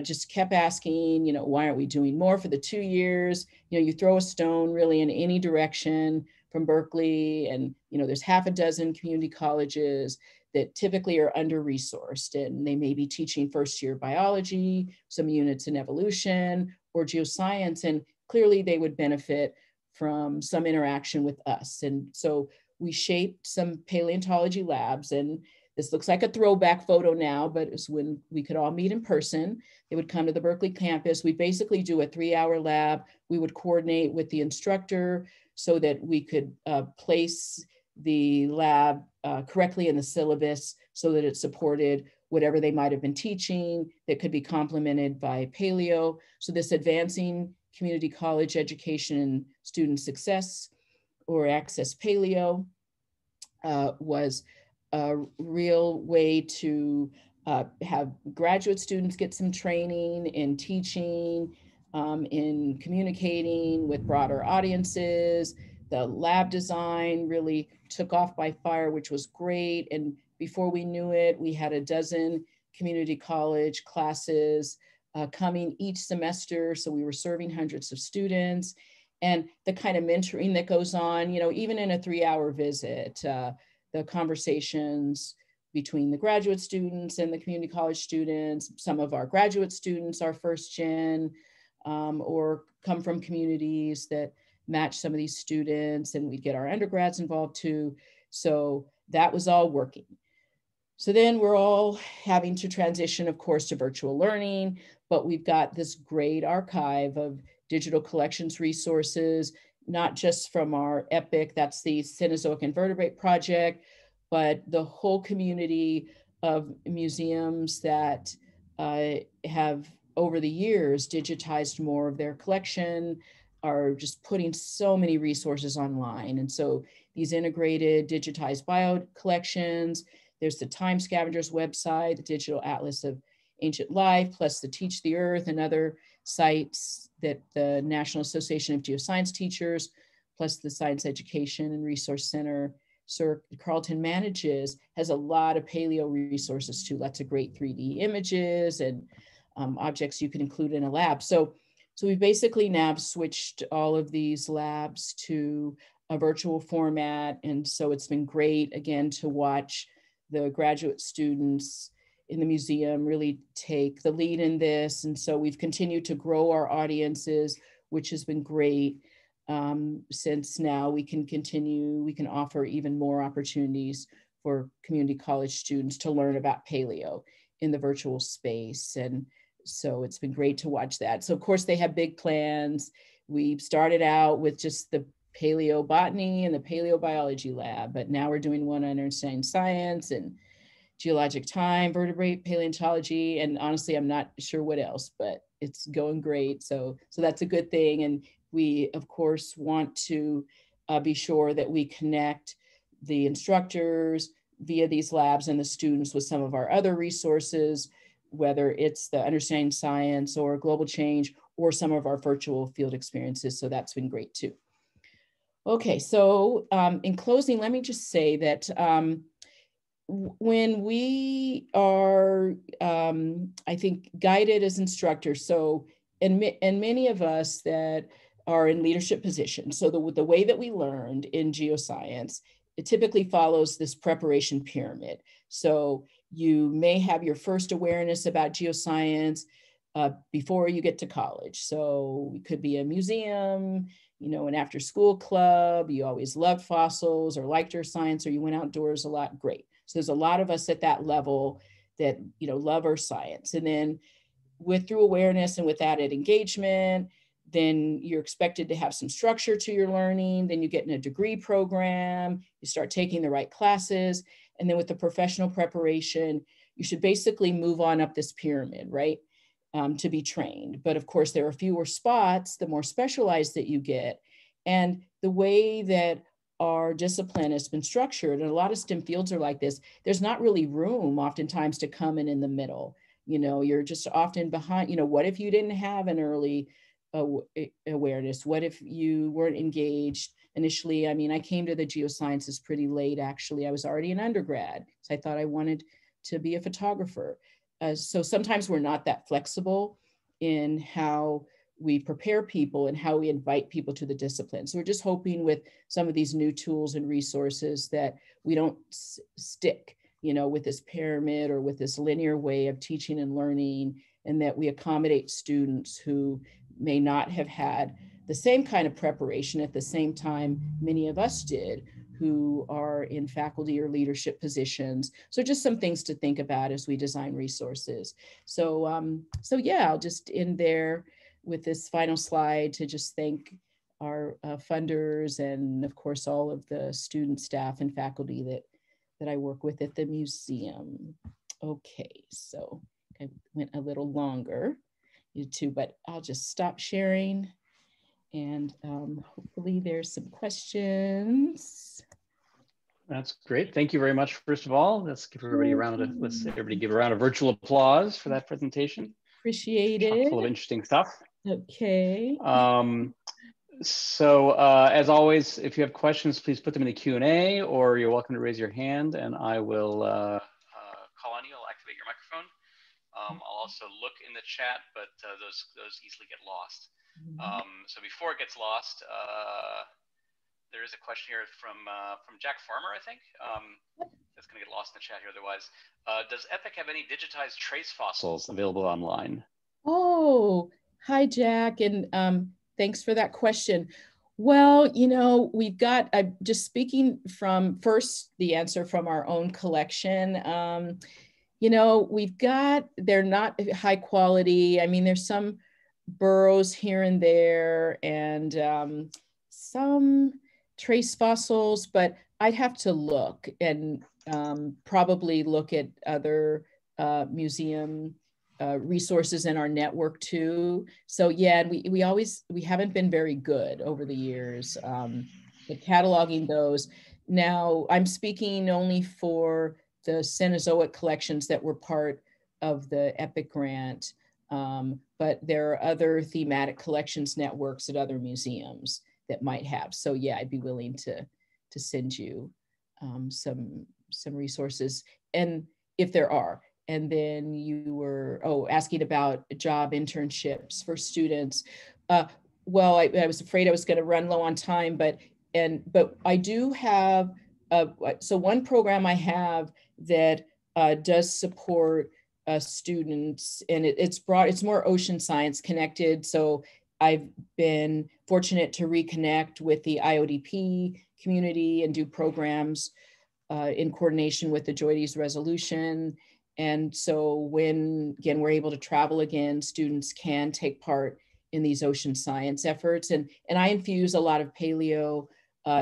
just kept asking, why aren't we doing more for the 2 years? You throw a stone really in any direction from Berkeley, and there's half a dozen community colleges that typically are under-resourced, and they may be teaching first-year biology, some units in evolution or geoscience, and clearly they would benefit from some interaction with us. And so we shaped some paleontology labs, and this looks like a throwback photo now, but it's when we could all meet in person. They would come to the Berkeley campus. We basically do a 3-hour lab. We would coordinate with the instructor so that we could place the lab correctly in the syllabus so that it supported whatever they might have been teaching that could be complemented by paleo. So this advancing community college education and student success, or Access Paleo, was a real way to have graduate students get some training in teaching, in communicating with broader audiences. The lab design really took off by fire, which was great. And before we knew it, we had a dozen community college classes coming each semester. So we were serving hundreds of students, and the kind of mentoring that goes on, even in a 3-hour visit, the conversations between the graduate students and the community college students. Some of our graduate students are first gen or come from communities that match some of these students, and we'd get our undergrads involved too. So that was all working. So then we're all having to transition, of course, to virtual learning, but we've got this great archive of digital collections resources, not just from our EPIC, that's the Cenozoic Invertebrate Project, but the whole community of museums that have over the years digitized more of their collection. are just putting so many resources online. And so these integrated digitized bio collections, there's the Time Scavengers website, the Digital Atlas of Ancient Life, plus the Teach the Earth and other sites that the National Association of Geoscience Teachers, plus the Science Education and Resource Center, Sir Carlton manages, has a lot of paleo resources too, lots of great 3D images and objects you can include in a lab. So we basically now switched all of these labs to a virtual format. And so it's been great, again, to watch the graduate students in the museum really take the lead in this. And so we've continued to grow our audiences, which has been great. Since now we can offer even more opportunities for community college students to learn about paleo in the virtual space. And so it's been great to watch that. So of course they have big plans. We started out with just the paleobotany and the paleobiology lab, but now we're doing one on understanding science and geologic time, vertebrate paleontology, and honestly, I'm not sure what else, but it's going great. So that's a good thing. And we, of course, want to be sure that we connect the instructors via these labs and the students with some of our other resources, whether it's the understanding science or global change or some of our virtual field experiences. So that's been great too. Okay, so in closing, let me just say that when we are, I think, guided as instructors, so, and many of us that are in leadership positions, so the way that we learned in geoscience, it typically follows this preparation pyramid. So you may have your first awareness about geoscience before you get to college. So it could be a museum, you know, an after school club, you always loved fossils or liked earth science, or you went outdoors a lot, great. So there's a lot of us at that level that, you know, love earth science. And then through awareness and with added engagement, then you're expected to have some structure to your learning. Then you get in a degree program, you start taking the right classes. And then with the professional preparation, you should basically move on up this pyramid, right? To be trained. But of course, there are fewer spots, the more specialized that you get. And the way that our discipline has been structured, and a lot of STEM fields are like this, there's not really room oftentimes to come in the middle. You know, you're just often behind, you know, what if you didn't have an early awareness? What if you weren't engaged initially? I mean, I came to the geosciences pretty late, actually. I was already an undergrad, so I thought I wanted to be a photographer. So sometimes we're not that flexible in how we prepare people and how we invite people to the discipline. So we're just hoping with some of these new tools and resources that we don't stick, you know, with this pyramid or with this linear way of teaching and learning, and that we accommodate students who may not have had the same kind of preparation at the same time many of us did, who are in faculty or leadership positions. So just some things to think about as we design resources. So, so yeah, I'll just end there with this final slide to just thank our funders and of course all of the student, staff, and faculty that I work with at the museum. Okay, so I went a little longer too, but I'll just stop sharing. And hopefully there's some questions. That's great. Thank you very much. First of all, let's give everybody a round of, let's everybody give a round of virtual applause for that presentation. Appreciate it. Full of interesting stuff. Okay. So as always, if you have questions, please put them in the Q&A, or you're welcome to raise your hand and I will call on you. I'll activate your microphone. I'll also look in the chat, but those easily get lost. So before it gets lost, there is a question here from Jack Farmer, I think. That's going to get lost in the chat here otherwise. Does EPIC have any digitized trace fossils available online? Oh, hi, Jack. And thanks for that question. Well, you know, we've got, just speaking from first the answer from our own collection, you know, we've got, they're not high quality. I mean, there's some burrows here and there and some trace fossils, but I'd have to look and probably look at other museum resources in our network too. So yeah, and we haven't been very good over the years at cataloging those. Now I'm speaking only for the Cenozoic collections that were part of the EPIC grant, but there are other thematic collections networks at other museums that might have. So yeah, I'd be willing to send you some resources, and if there are. And then you were asking about job internships for students. Well, I was afraid I was going to run low on time, but I do have. So one program I have that does support students, and it's more ocean science connected. So I've been fortunate to reconnect with the IODP community and do programs in coordination with the JEDI's resolution. And so when, again, we're able to travel again, students can take part in these ocean science efforts. And I infuse a lot of paleo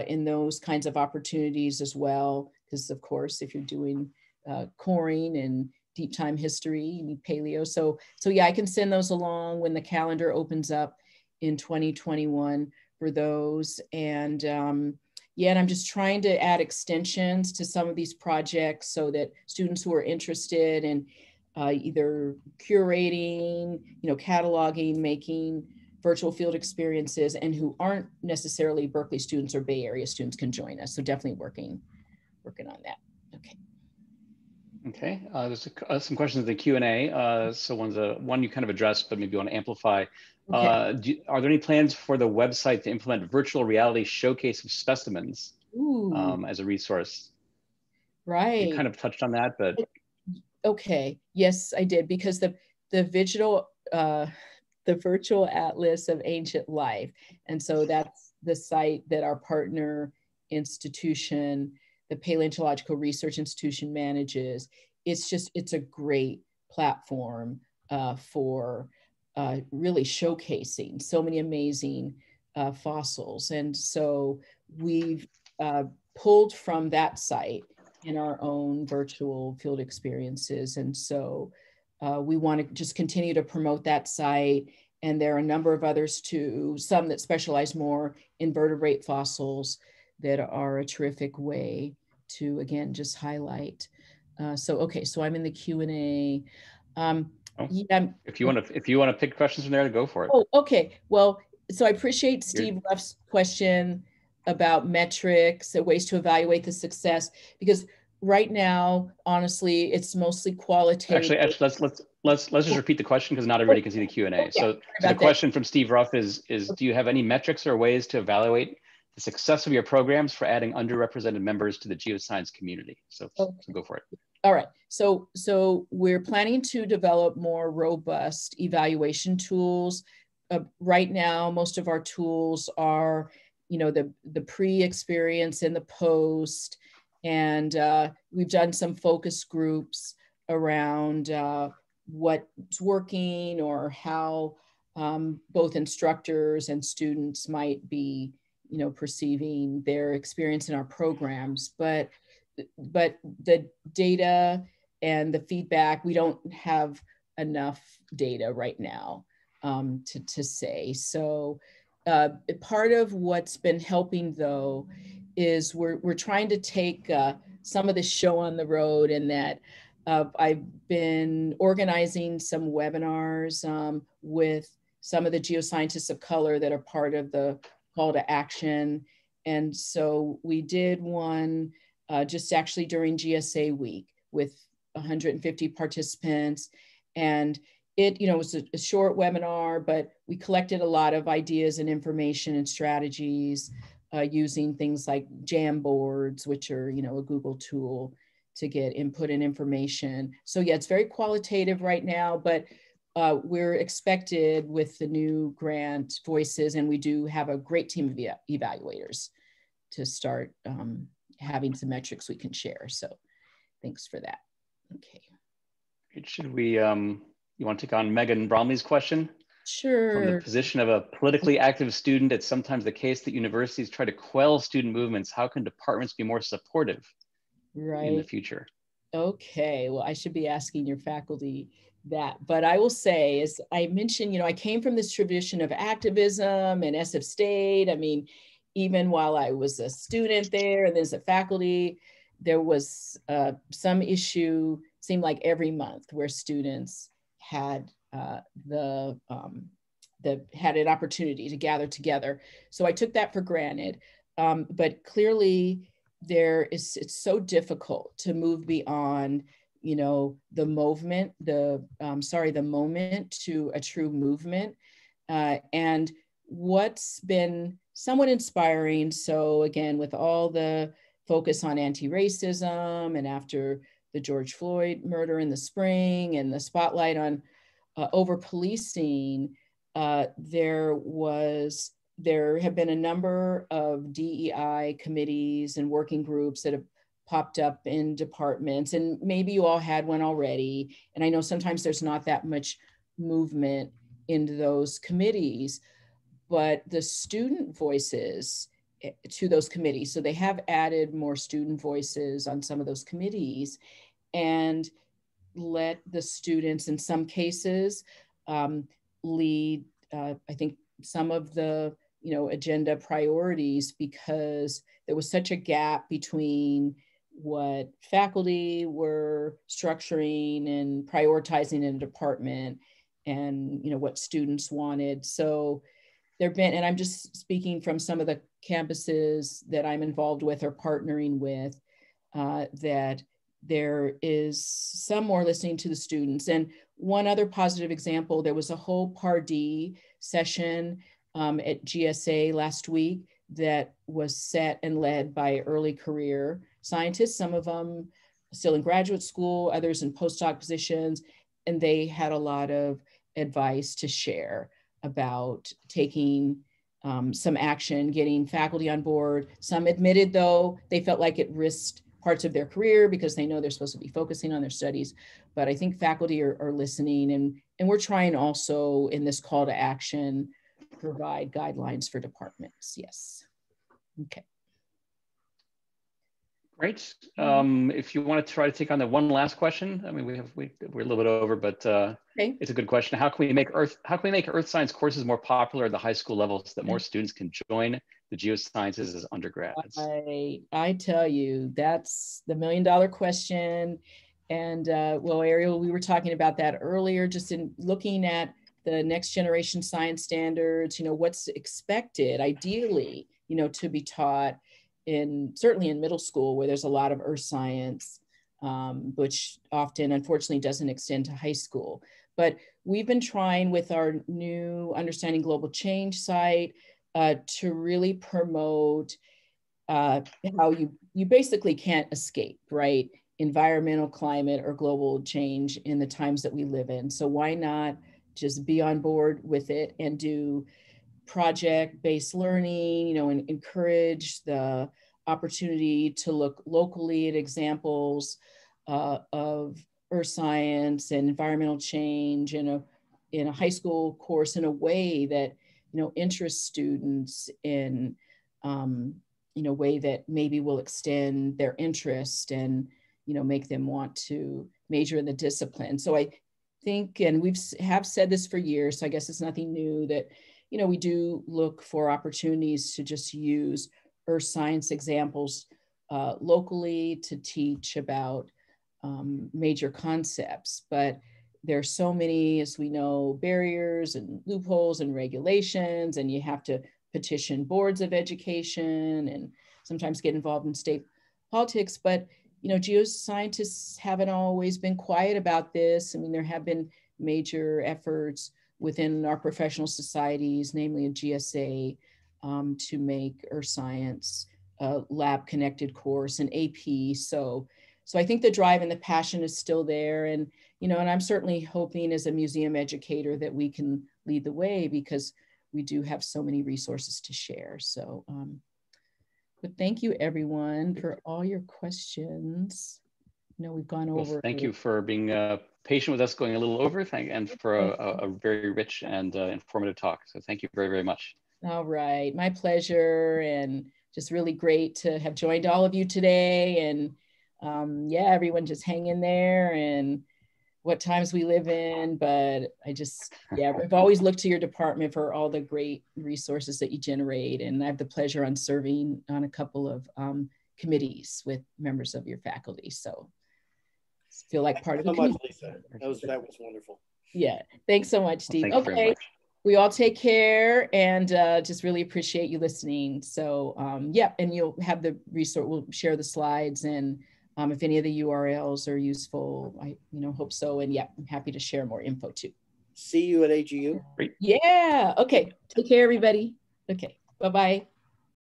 in those kinds of opportunities as well, because of course, if you're doing coring and deep time history, you need paleo. So yeah, I can send those along when the calendar opens up in 2021 for those. And yeah, and I'm just trying to add extensions to some of these projects so that students who are interested in either curating, cataloging, making virtual field experiences, and who aren't necessarily Berkeley students or Bay Area students can join us. So definitely working on that. Okay. Okay, there's some questions in the Q&A. So one you kind of addressed, but maybe you want to amplify. Okay. Are there any plans for the website to implement virtual reality showcase of specimens as a resource? Right. You kind of touched on that, but. Okay, yes, I did, because the virtual atlas of ancient life. And so that's the site that our partner institution, the Paleontological Research Institution, manages. It's a great platform for really showcasing so many amazing fossils. And so we've pulled from that site in our own virtual field experiences. And so we want to just continue to promote that site. And there are a number of others too, some that specialize more in vertebrate fossils that are a terrific way to, again, just highlight. So I'm in the Q&A. Yeah, if you want to pick questions from there, go for it. Oh, okay. Well, so I appreciate Steve Ruff's question about metrics and ways to evaluate the success, because right now, honestly, it's mostly qualitative. Actually, let's just repeat the question, because not everybody can see the Q&A. So the question from Steve Ruff is do you have any metrics or ways to evaluate the success of your programs for adding underrepresented members to the geoscience community? So go for it. All right. So we're planning to develop more robust evaluation tools. Right now, most of our tools are, the pre-experience and the post. And we've done some focus groups around what's working, or how both instructors and students might be, perceiving their experience in our programs. But the data and the feedback, we don't have enough data right now to say. So part of what's been helping, though, is we're trying to take some of the show on the road, and that I've been organizing some webinars with some of the geoscientists of color that are part of the call to action. And so we did one just actually during GSA week with 150 participants. And it, was a short webinar, but we collected a lot of ideas and information and strategies using things like Jamboards, which are, a Google tool to get input and information. So yeah, it's very qualitative right now, but we're expected with the new grant Voices, and we do have a great team of evaluators to start having some metrics we can share. So thanks for that. Okay. Should we, you want to take on Megan Bromley's question? Sure. From the position of a politically active student, it's sometimes the case that universities try to quell student movements. How can departments be more supportive in the future? Okay, well, I should be asking your faculty that, but I will say, as I mentioned, I came from this tradition of activism and SF State. I mean, even while I was a student there and as a faculty, there was some issue, seemed like every month, where students had had an opportunity to gather together. So I took that for granted, but clearly, it's so difficult to move beyond, the movement, the moment to a true movement. And what's been somewhat inspiring, so again, with all the focus on anti-racism and after the George Floyd murder in the spring and the spotlight on over-policing, there have been a number of DEI committees and working groups that have popped up in departments, and maybe you all had one already. And I know sometimes there's not that much movement into those committees, but the student voices to those committees, so they have added more student voices on some of those committees and let the students, in some cases, lead, I think, some of the agenda priorities, because there was such a gap between what faculty were structuring and prioritizing in a department and what students wanted. So there've been, and I'm just speaking from some of the campuses that I'm involved with or partnering with, that there is some more listening to the students. And one other positive example, there was a whole Par-D session at GSA last week that was set and led by early career scientists, some of them still in graduate school, others in postdoc positions, and they had a lot of advice to share about taking some action, getting faculty on board. Some admitted, though, they felt like it risked parts of their career because they know they're supposed to be focusing on their studies. But I think faculty are listening, and we're trying also in this call to action provide guidelines for departments. Yes. Okay. Great. If you want to try to take on the one last question, I mean, we're a little bit over, but okay. It's a good question. How can we make earth science courses more popular at the high school level so that more students can join the geosciences as undergrads? I tell you, that's the $1 million question. And well, Ariel, we were talking about that earlier, just in looking at the next generation science standards, what's expected ideally, to be taught certainly in middle school, where there's a lot of earth science, which often unfortunately doesn't extend to high school. But we've been trying with our new Understanding Global Change site to really promote how you basically can't escape, right? Environmental, climate, or global change in the times that we live in. So why not just be on board with it and do project-based learning, and encourage the opportunity to look locally at examples of earth science and environmental change in a high school course in a way that interests students in a way that maybe will extend their interest and make them want to major in the discipline. So I think, and have said this for years, so I guess it's nothing new, that we do look for opportunities to just use earth science examples locally to teach about major concepts. But there's so many, as we know, barriers and loopholes and regulations, and you have to petition boards of education and sometimes get involved in state politics. But geoscientists haven't always been quiet about this. I mean, there have been major efforts within our professional societies, namely in GSA, to make earth science a lab-connected course and AP. So I think the drive and the passion is still there. And, and I'm certainly hoping as a museum educator that we can lead the way, because we do have so many resources to share. So, but thank you everyone for all your questions. We've gone over. Well, thank you for being patient with us going a little over, and for a very rich and informative talk. So thank you very, very much. All right, my pleasure, and just really great to have joined all of you today. And yeah, everyone just hang in there and what times we live in, but yeah, I've always looked to your department for all the great resources that you generate. And I have the pleasure on serving on a couple of committees with members of your faculty. So feel like part of the community. Lisa. That was wonderful. Yeah, thanks so much, Steve. Well, thank you very much. We all take care and just really appreciate you listening. So yeah, and you'll have the resource, we'll share the slides, and if any of the URLs are useful, I hope so. And yeah, I'm happy to share more info too. See you at AGU. Great. Yeah, okay. Take care, everybody. Okay, bye-bye.